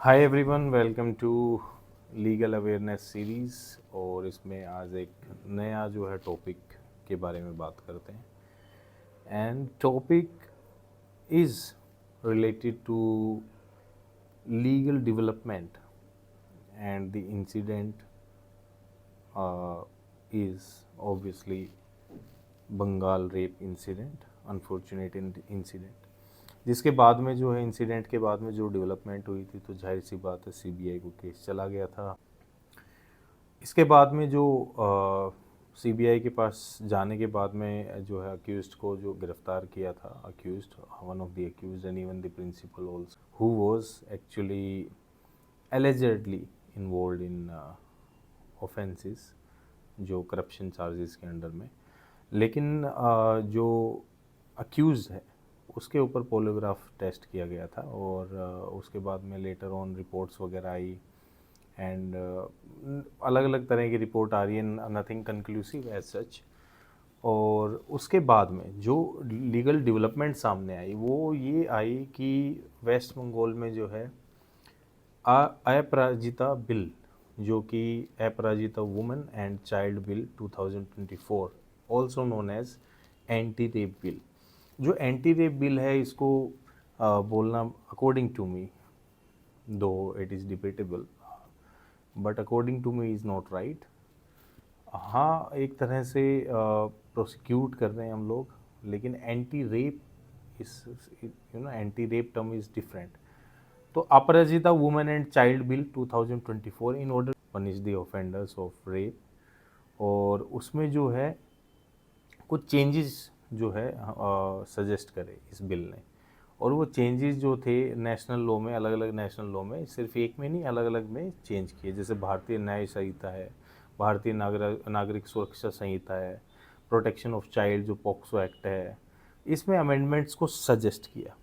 Hi everyone, welcome to legal awareness series. और इसमें आज एक नया जो है टॉपिक के बारे में बात करते हैं। And topic is related to legal development and the incident is obviously Bengal rape incident, unfortunate incident, जिसके बाद में जो है इंसिडेंट के बाद में जो डेवलपमेंट हुई थी, तो जाहिर सी बात है सीबीआई को केस चला गया था। इसके बाद में जो सीबीआई के पास जाने के बाद में जो है अक्यूज्ड को जो गिरफ्तार किया था, accused, one of the accused and even the principal also, who was actually allegedly involve in offences जो करप्शन चार्जेस के अंडर में। लेकिन जो अक्यूज है उसके ऊपर पॉलीग्राफ टेस्ट किया गया था और उसके बाद में लेटर ऑन रिपोर्ट्स वगैरह आई एंड अलग अलग तरह की रिपोर्ट आ रही है, नथिंग कंक्लूसिव एज सच। और उसके बाद में जो लीगल डेवलपमेंट सामने आई वो ये आई कि वेस्ट बंगाल में जो है अपराजिता बिल, जो कि Aparajita women and child bill 2024, also known as anti rape bill. जो एंटी रेप बिल है इसको बोलना according to me, though it is debatable, but according to me is not right. हाँ, एक तरह से प्रोसिक्यूट कर रहे हैं हम लोग, लेकिन एंटी रेप इस anti rape term is different. तो Aparajita women and child bill 2024 in order punish the offenders of rape, और उसमें जो है कुछ चेंजेस जो है सजेस्ट करे इस बिल ने। और वो चेंजेस जो थे नेशनल लॉ में, अलग अलग नेशनल लॉ में, सिर्फ एक में नहीं, अलग अलग में चेंज किए। जैसे भारतीय न्याय संहिता है, भारतीय नागरिक सुरक्षा संहिता है, प्रोटेक्शन ऑफ चाइल्ड जो पॉक्सो एक्ट है, इसमें अमेंडमेंट्स को सजेस्ट किया।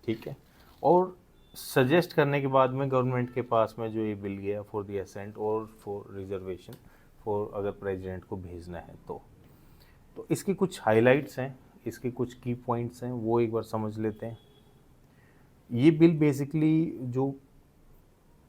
ठीक है। और सजेस्ट करने के बाद में गवर्नमेंट के पास में जो ये बिल गया फॉर द असेंट और फॉर रिजर्वेशन, फॉर अगर प्रेसिडेंट को भेजना है तो इसकी कुछ हाइलाइट्स हैं, इसके कुछ की पॉइंट्स हैं, वो एक बार समझ लेते हैं। ये बिल बेसिकली जो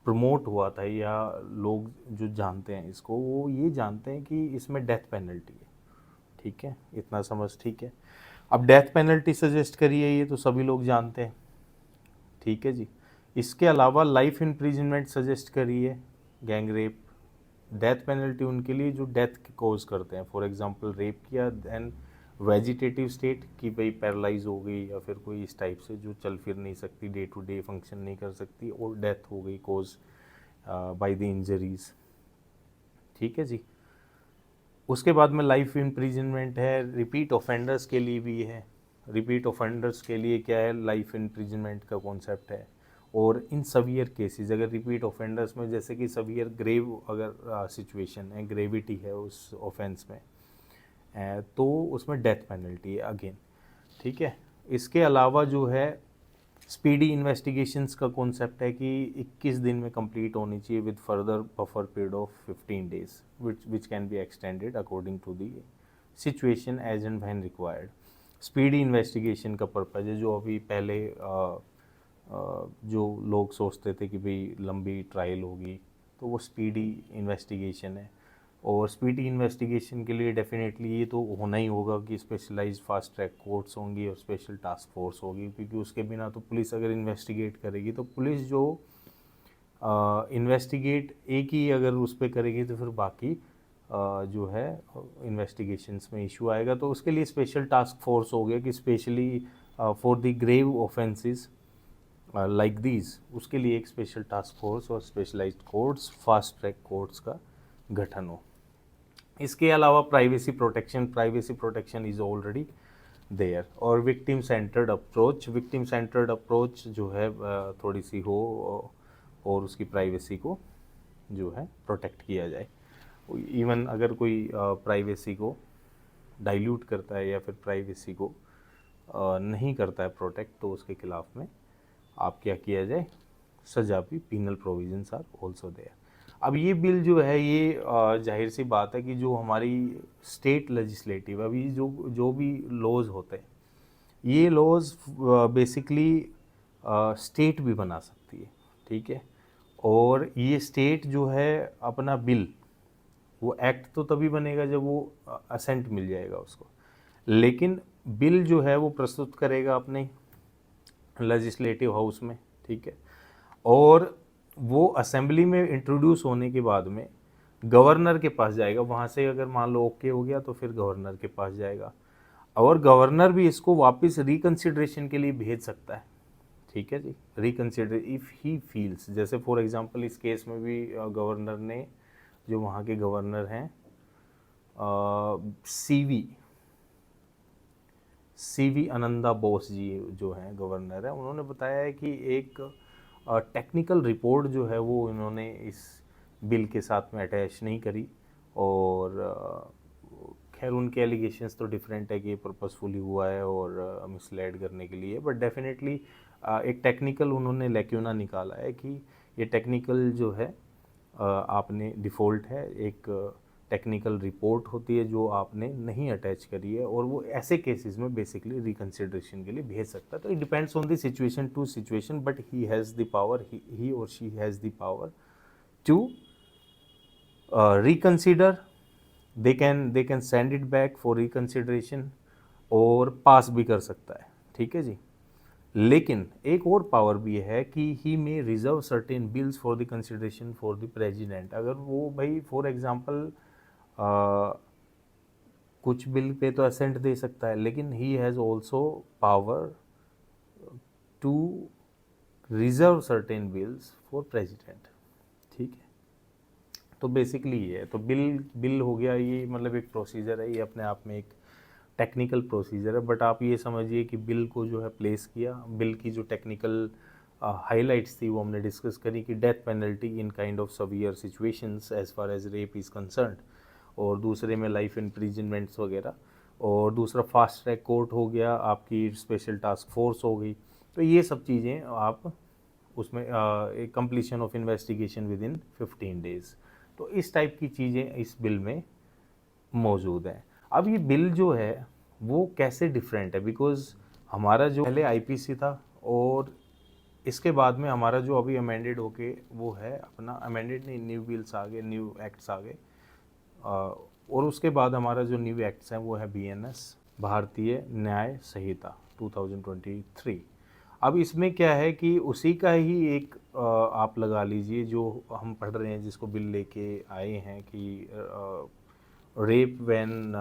प्रमोट हुआ था, या लोग जो जानते हैं इसको, वो ये जानते हैं कि इसमें डेथ पेनल्टी है। ठीक है, इतना समझ ठीक है। अब डेथ पेनल्टी सजेस्ट करी है, ये तो सभी लोग जानते हैं। ठीक है जी। इसके अलावा लाइफ इम्प्रिजनमेंट सजेस्ट करी है गैंग रेप, डेथ पेनल्टी उनके लिए जो डेथ कॉज करते हैं। फॉर एग्जांपल रेप किया देन वेजिटेटिव स्टेट की भाई पैरालाइज हो गई, या फिर कोई इस टाइप से जो चल फिर नहीं सकती, डे टू डे फंक्शन नहीं कर सकती, और डेथ हो गई कॉज बाय द इंजरीज। ठीक है जी। उसके बाद में लाइफ इम्प्रिजनमेंट है, रिपीट ऑफेंडर्स के लिए भी है। रिपीट ऑफेंडर्स के लिए क्या है, लाइफ इम्प्रिजनमेंट का कॉन्सेप्ट है। और इन सवियर केसेस, अगर रिपीट ऑफेंडर्स में जैसे कि सवियर ग्रेव अगर सिचुएशन है, ग्रेविटी है उस ऑफेंस में, तो उसमें डेथ पेनल्टी है अगेन। ठीक है। इसके अलावा जो है स्पीडी इन्वेस्टिगेशंस का कॉन्सेप्ट है कि 21 दिन में कंप्लीट होनी चाहिए with further buffer period of 15 days which can be extended according to the situation as and when required. Speedy investigation का पर्पज़ है, जो अभी पहले जो लोग सोचते थे कि भाई लंबी ट्रायल होगी, तो वो स्पीडी इन्वेस्टिगेशन है। और स्पीडी इन्वेस्टिगेशन के लिए डेफिनेटली ये तो होना ही होगा कि स्पेशलाइज्ड फास्ट ट्रैक कोर्ट्स होंगी और स्पेशल टास्क फोर्स होगी, क्योंकि उसके बिना तो पुलिस अगर इन्वेस्टिगेट करेगी, तो पुलिस जो इन्वेस्टिगेट एक ही अगर उस पर करेगी, तो फिर बाकी जो है इन्वेस्टिगेशंस में इशू आएगा। तो उसके लिए स्पेशल टास्क फोर्स हो गया कि specially for the grave offences like these, उसके लिए एक स्पेशल टास्क फोर्स और specialised courts, fast track courts का गठन हो। इसके अलावा privacy protection is already there. और विक्टिम सेंटर्ड अप्रोच जो है थोड़ी सी हो, और उसकी प्राइवेसी को जो है प्रोटेक्ट किया जाए। इवन अगर कोई प्राइवेसी को डाइल्यूट करता है या फिर प्राइवेसी को नहीं करता है प्रोटेक्ट, तो उसके खिलाफ में आप क्या किया जाए, सजा भी, penal provisions are also there. अब ये बिल जो है ये जाहिर सी बात है कि जो हमारी स्टेट लेजिस्लेटिव, अभी जो जो भी लॉज होते हैं, ये लॉज बेसिकली स्टेट भी बना सकती है। ठीक है। और ये स्टेट जो है अपना बिल, वो एक्ट तो तभी बनेगा जब वो असेंट मिल जाएगा उसको, लेकिन बिल जो है वो प्रस्तुत करेगा अपने लेजिस्लेटिव हाउस में, ठीक है। और वो असेंबली में इंट्रोड्यूस होने के बाद में गवर्नर के पास जाएगा, वहाँ से अगर मान लो ओके हो गया तो फिर गवर्नर के पास जाएगा, और गवर्नर भी इसको वापस रिकंसिडरेशन के लिए भेज सकता है, ठीक है जी। रिकंसिडर इफ़ ही फील्स, जैसे फॉर एग्जांपल इस केस में भी गवर्नर ने, जो वहाँ के गवर्नर हैं सीवी आनंदा बोस जी जो हैं गवर्नर है, उन्होंने बताया है कि एक टेक्निकल रिपोर्ट जो है वो इन्होंने इस बिल के साथ में अटैच नहीं करी, और खैर उनके एलिगेशंस तो डिफरेंट है कि ये पर्पसफुली हुआ है और मिसलेड करने के लिए, बट डेफिनेटली एक टेक्निकल उन्होंने लैक्यूना निकाला है कि ये टेक्निकल जो है आपने डिफ़ॉल्ट है, एक टेक्निकल रिपोर्ट होती है जो आपने नहीं अटैच करी है, और वो ऐसे केसेस में बेसिकली रिकंसिडरेशन के लिए भेज सकता है। तो it depends on the situation to situation, but he has the power, he और she has the power to reconsider, they can send it back for reconsideration, और पास भी कर सकता है, ठीक है जी। लेकिन एक और पावर भी है कि he may reserve certain bills for the consideration for the president. अगर वो भाई फॉर एग्जांपल कुछ बिल पे तो असेंट दे सकता है, लेकिन he has also power to reserve certain bills for president, ठीक है। तो बेसिकली ये है, तो बिल बिल हो गया, ये मतलब एक प्रोसीजर है, ये अपने आप में एक टेक्निकल प्रोसीजर है, बट आप ये समझिए कि बिल को जो है प्लेस किया, बिल की जो टेक्निकल हाइलाइट्स थी वो हमने डिस्कस करी कि death penalty in kind of severe situations as far as rape is concern, और दूसरे में लाइफ इम्प्रिजनमेंट्स वगैरह, और दूसरा फास्ट ट्रैक कोर्ट हो गया, आपकी स्पेशल टास्क फोर्स हो गई। तो ये सब चीज़ें आप उसमें एक completion of investigation with in 15 days, तो इस टाइप की चीज़ें इस बिल में मौजूद हैं। अब ये बिल जो है वो कैसे डिफरेंट है, बिकॉज़ हमारा जो पहले आईपीसी था, और इसके बाद में हमारा जो अभी अमेंडेड होके वो है अपना, अमेंडेड नहीं, न्यू बिल्स आ गए, न्यू एक्ट्स आ गए, और उसके बाद हमारा जो न्यू एक्ट्स हैं वो है बीएनएस, भारतीय न्याय संहिता 2023। अब इसमें क्या है कि उसी का ही एक आप लगा लीजिए जो हम पढ़ रहे हैं, जिसको बिल लेके आए हैं कि rape when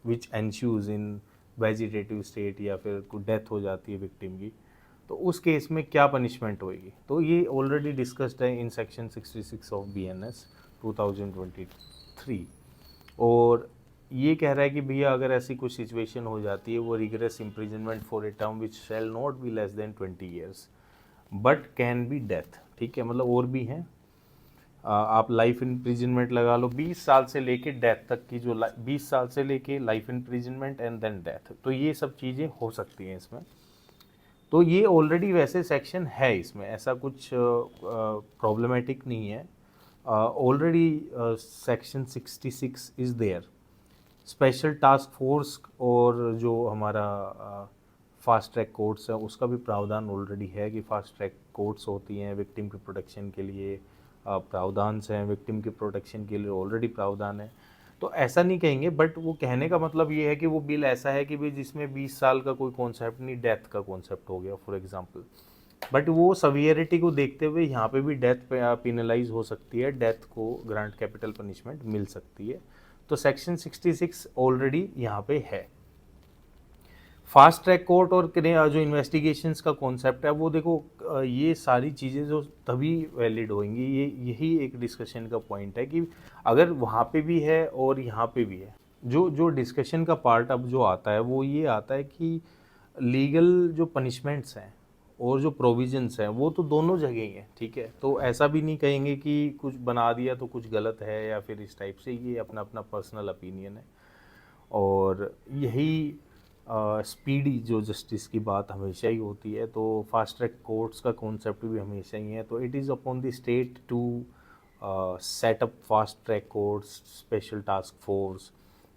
which ensues in vegetative state, या फिर कोई डेथ हो जाती है विक्टिम की, तो उस केस में क्या पनिशमेंट होएगी। तो ये ऑलरेडी डिस्कस्ड है इन सेक्शन 66 ऑफ बीएनएस 2023, और ये कह रहा है कि भैया अगर ऐसी कुछ सिचुएशन हो जाती है, वो rigorous imprisonment for a term which shall not be less than 20 years but can be death, ठीक है। मतलब और भी हैं, आप लाइफ इम्प्रिजनमेंट लगा लो 20 साल से लेके डेथ तक की, जो 20 साल से लेके life imprisonment and then death, तो ये सब चीज़ें हो सकती हैं इसमें। तो ये ऑलरेडी वैसे सेक्शन है इसमें, ऐसा कुछ प्रॉब्लमेटिक नहीं है, already section 66 is there. Special task force और जो हमारा फास्ट ट्रैक कोर्ट्स है उसका भी प्रावधान ऑलरेडी है कि फास्ट ट्रैक कोर्ट्स होती हैं विक्टिम की प्रोटेक्शन के लिए, प्रावधान हैं विक्टिम के प्रोटेक्शन के लिए ऑलरेडी प्रावधान है। तो ऐसा नहीं कहेंगे, बट वो कहने का मतलब ये है कि वो बिल ऐसा है कि भाई जिसमें 20 साल का कोई कॉन्सेप्ट नहीं, डेथ का कॉन्सेप्ट हो गया फॉर एग्जांपल, बट वो सवियरिटी को देखते हुए यहाँ पे भी डेथ पिनलाइज हो सकती है, डेथ को ग्रांट कैपिटल पनिशमेंट मिल सकती है। तो सेक्शन 66 ऑलरेडी यहाँ पे है। फास्ट ट्रैक कोर्ट और जो इन्वेस्टिगेशंस का कॉन्सेप्ट है वो देखो, ये सारी चीज़ें जो तभी वैलिड होंगी, ये यही एक डिस्कशन का पॉइंट है कि अगर वहाँ पे भी है और यहाँ पे भी है, जो जो डिस्कशन का पार्ट अब जो आता है वो ये आता है कि लीगल जो पनिशमेंट्स हैं और जो प्रोविजंस हैं वो तो दोनों जगह ही हैं, ठीक है। तो ऐसा भी नहीं कहेंगे कि कुछ बना दिया तो कुछ गलत है या फिर इस टाइप से, ये अपना अपना पर्सनल ओपिनियन है। और यही स्पीडी जो जस्टिस की बात हमेशा ही होती है, तो फास्ट ट्रैक कोर्ट्स का कॉन्सेप्ट भी हमेशा ही है। तो it is upon the state to set up fast track courts, special task force,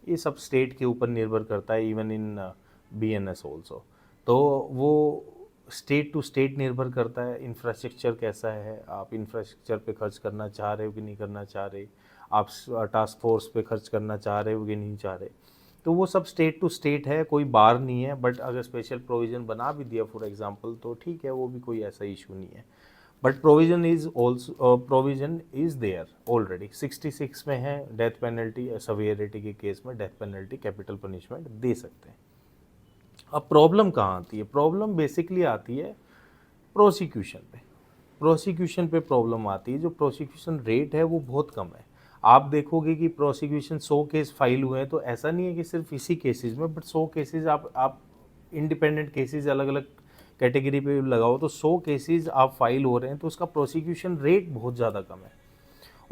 ये सब स्टेट के ऊपर निर्भर करता है, इवन इन बीएनएस ऑल्सो। तो वो स्टेट टू स्टेट निर्भर करता है, इंफ्रास्ट्रक्चर कैसा है, आप इंफ्रास्ट्रक्चर पे खर्च करना चाह रहे हो कि नहीं करना चाह रहे, आप टास्क फोर्स पे खर्च करना चाह रहे हो कि नहीं चाह रहे, तो वो सब स्टेट टू स्टेट है, कोई बार नहीं है। बट अगर स्पेशल प्रोविज़न बना भी दिया फॉर एग्जांपल तो ठीक है, वो भी कोई ऐसा इशू नहीं है। But provision is there already 66 में है, डेथ पेनल्टी सवेरिटी के केस में डेथ पेनल्टी कैपिटल पनिशमेंट दे सकते हैं। अब प्रॉब्लम कहाँ आती है? प्रॉब्लम बेसिकली आती है प्रोसिक्यूशन पे। प्रोसिक्यूशन पे प्रॉब्लम आती है, जो प्रोसिक्यूशन रेट है वो बहुत कम है। आप देखोगे कि प्रोसिक्यूशन 100 केस फाइल हुए हैं, तो ऐसा नहीं है कि सिर्फ इसी केसेस में, बट 100 केसेस आप इंडिपेंडेंट केसेस अलग अलग कैटेगरी पे लगाओ तो 100 केसेस आप फाइल हो रहे हैं, तो उसका प्रोसिक्यूशन रेट बहुत ज़्यादा कम है।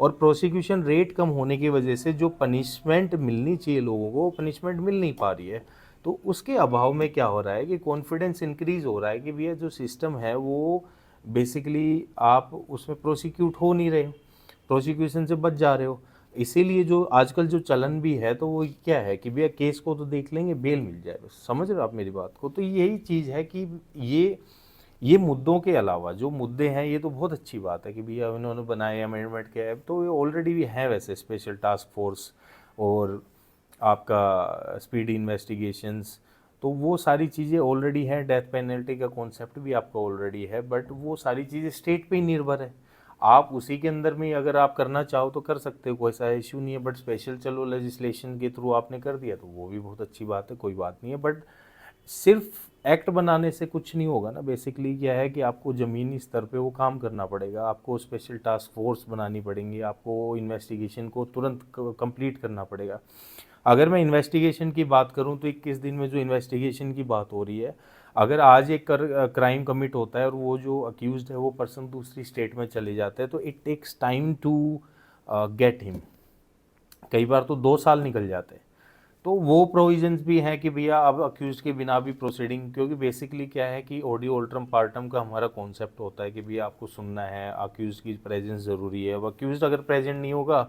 और प्रोसिक्यूशन रेट कम होने की वजह से जो पनिशमेंट मिलनी चाहिए लोगों को, पनिशमेंट मिल नहीं पा रही है। तो उसके अभाव में क्या हो रहा है कि कॉन्फिडेंस इंक्रीज हो रहा है कि भैया जो सिस्टम है वो बेसिकली आप उसमें प्रोसिक्यूट हो नहीं रहे हो, प्रोसिक्यूशन से बच जा रहे हो। इसीलिए जो आजकल जो चलन भी है तो वो क्या है कि भैया केस को तो देख लेंगे, बेल मिल जाए, बस। समझ रहे हो आप मेरी बात को? तो यही चीज़ है कि ये मुद्दों के अलावा जो मुद्दे हैं, ये तो बहुत अच्छी बात है कि भैया उन्होंने बनाए अमेंडमेंट किया है, तो ये ऑलरेडी भी है वैसे स्पेशल टास्क फोर्स और आपका स्पीडी इन्वेस्टिगेशंस, तो वो सारी चीज़ें ऑलरेडी हैं। डेथ पेनल्टी का कॉन्सेप्ट भी आपका ऑलरेडी है, बट वो सारी चीज़ें स्टेट पे ही निर्भर है। आप उसी के अंदर में अगर आप करना चाहो तो कर सकते हो, कोई ऐसा इशू नहीं है। बट स्पेशल चलो लेजिस्लेशन के थ्रू आपने कर दिया तो वो भी बहुत अच्छी बात है, कोई बात नहीं है। बट सिर्फ एक्ट बनाने से कुछ नहीं होगा ना। बेसिकली क्या है कि आपको ज़मीनी स्तर पे वो काम करना पड़ेगा, आपको स्पेशल टास्क फोर्स बनानी पड़ेंगी, आपको इन्वेस्टिगेशन को तुरंत कंप्लीट करना पड़ेगा। अगर मैं इन्वेस्टिगेशन की बात करूं तो 21 दिन में जो इन्वेस्टिगेशन की बात हो रही है, अगर आज एक क्राइम कमिट होता है और वो जो अक्यूज्ड है वो पर्सन दूसरी स्टेट में चले जाते हैं, तो it takes time to get him. कई बार तो 2 साल निकल जाते हैं। तो वो प्रोविजंस भी हैं कि भैया अब अक्यूज के बिना भी प्रोसीडिंग, क्योंकि बेसिकली क्या है कि ऑडियो ऑल्ट्रम पार्टम का हमारा कॉन्सेप्ट होता है कि भैया आपको सुनना है, अक्यूज की प्रेजेंस ज़रूरी है। अब अक्यूज अगर प्रेजेंट नहीं होगा,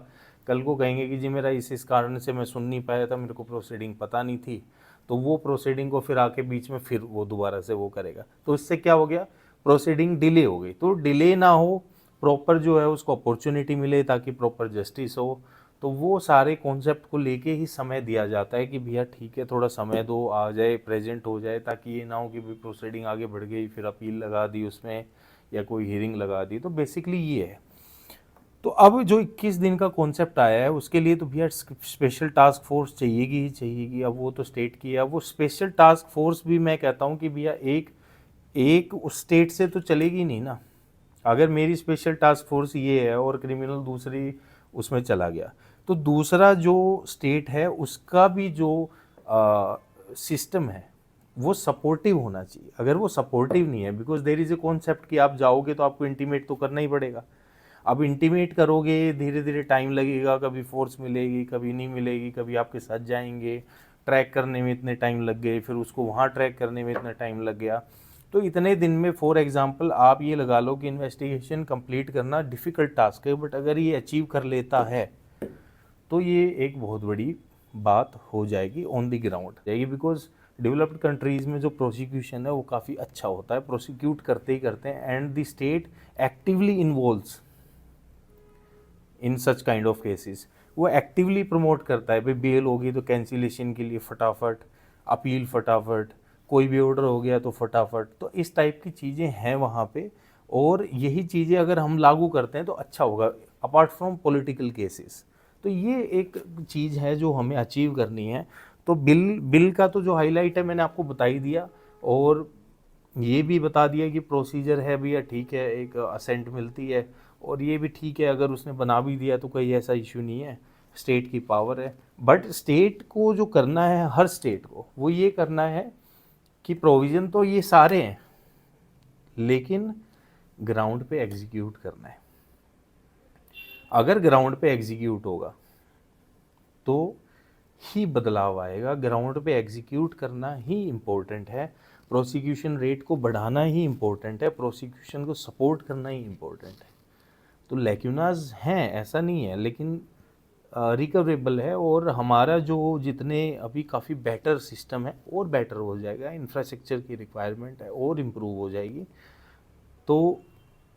कल को कहेंगे कि जी मेरा इस कारण से मैं सुन नहीं पाया था, मेरे को प्रोसीडिंग पता नहीं थी, तो वो प्रोसीडिंग को फिर आके बीच में फिर वो दोबारा से वो करेगा, तो इससे क्या हो गया, प्रोसीडिंग डिले हो गई। तो डिले ना हो, प्रॉपर जो है उसको अपॉर्चुनिटी मिले ताकि प्रॉपर जस्टिस हो, तो वो सारे कॉन्सेप्ट को लेके ही समय दिया जाता है कि भैया ठीक है थोड़ा समय दो, आ जाए, प्रेजेंट हो जाए, ताकि ये ना हो कि भाई प्रोसीडिंग आगे बढ़ गई फिर अपील लगा दी उसमें या कोई हियरिंग लगा दी। तो बेसिकली ये है। तो अब जो 21 दिन का कॉन्सेप्ट आया है उसके लिए तो भैया स्पेशल टास्क फोर्स चाहिएगी ही चाहिएगी। अब वो तो स्टेट की है, अब वो स्पेशल टास्क फोर्स भी मैं कहता हूँ कि भैया एक एक उस स्टेट से तो चलेगी नहीं ना। अगर मेरी स्पेशल टास्क फोर्स ये है और क्रिमिनल दूसरी उसमें चला गया, तो दूसरा जो स्टेट है उसका भी जो सिस्टम है वो सपोर्टिव होना चाहिए। अगर वो सपोर्टिव नहीं है, because there is a concept कि आप जाओगे तो आपको इंटीमेट तो करना ही पड़ेगा। अब इंटीमेट करोगे, धीरे धीरे टाइम लगेगा, कभी फोर्स मिलेगी कभी नहीं मिलेगी, कभी आपके साथ जाएंगे, ट्रैक करने में इतने टाइम लग गए, फिर उसको वहाँ ट्रैक करने में इतना टाइम लग गया। तो इतने दिन में फॉर एग्जांपल आप ये लगा लो कि इन्वेस्टिगेशन कंप्लीट करना डिफ़िकल्ट टास्क है, बट अगर ये अचीव कर लेता है तो ये एक बहुत बड़ी बात हो जाएगी ऑन द ग्राउंड जाएगी। बिकॉज डेवलप्ड कंट्रीज़ में जो प्रोसिक्यूशन है वो काफ़ी अच्छा होता है, प्रोसिक्यूट करते ही करते हैं, and the state actively involves in such kind of cases. वो एक्टिवली प्रमोट करता है, भाई बेल होगी तो कैंसिलेशन के लिए फटाफट, अपील फटाफट, कोई भी ऑर्डर हो गया तो फटाफट। तो इस टाइप की चीज़ें हैं वहाँ पे, और यही चीज़ें अगर हम लागू करते हैं तो अच्छा होगा, अपार्ट फ्रॉम पॉलिटिकल केसेस। तो ये एक चीज़ है जो हमें अचीव करनी है। तो बिल का तो जो हाईलाइट है मैंने आपको बता ही दिया, और ये भी बता दिया कि प्रोसीजर है भैया, ठीक है, एक असेंट मिलती है, और ये भी ठीक है अगर उसने बना भी दिया तो कोई ऐसा इशू नहीं है, स्टेट की पावर है। बट स्टेट को जो करना है, हर स्टेट को वो ये करना है कि प्रोविज़न तो ये सारे हैं, लेकिन ग्राउंड पे एग्जीक्यूट करना है। अगर ग्राउंड पे एग्जीक्यूट होगा तो ही बदलाव आएगा। ग्राउंड पे एग्जीक्यूट करना ही इम्पोर्टेंट है, प्रोसिक्यूशन रेट को बढ़ाना ही इम्पोर्टेंट है, प्रोसिक्यूशन को सपोर्ट करना ही इम्पोर्टेंट है। तो लैक्यूनाज हैं, ऐसा नहीं है, लेकिन रिकवरेबल है और हमारा जो जितने अभी काफ़ी बेटर सिस्टम है और बेटर हो जाएगा, इंफ्रास्ट्रक्चर की रिक्वायरमेंट है और इम्प्रूव हो जाएगी। तो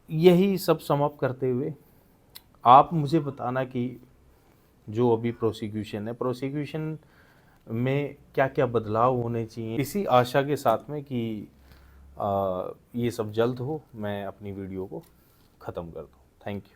यही सब सम अप करते हुए आप मुझे बताना कि जो अभी प्रोसिक्यूशन में क्या क्या बदलाव होने चाहिए, इसी आशा के साथ में कि ये सब जल्द हो, मैं अपनी वीडियो को ख़त्म कर दूँ। Thank you.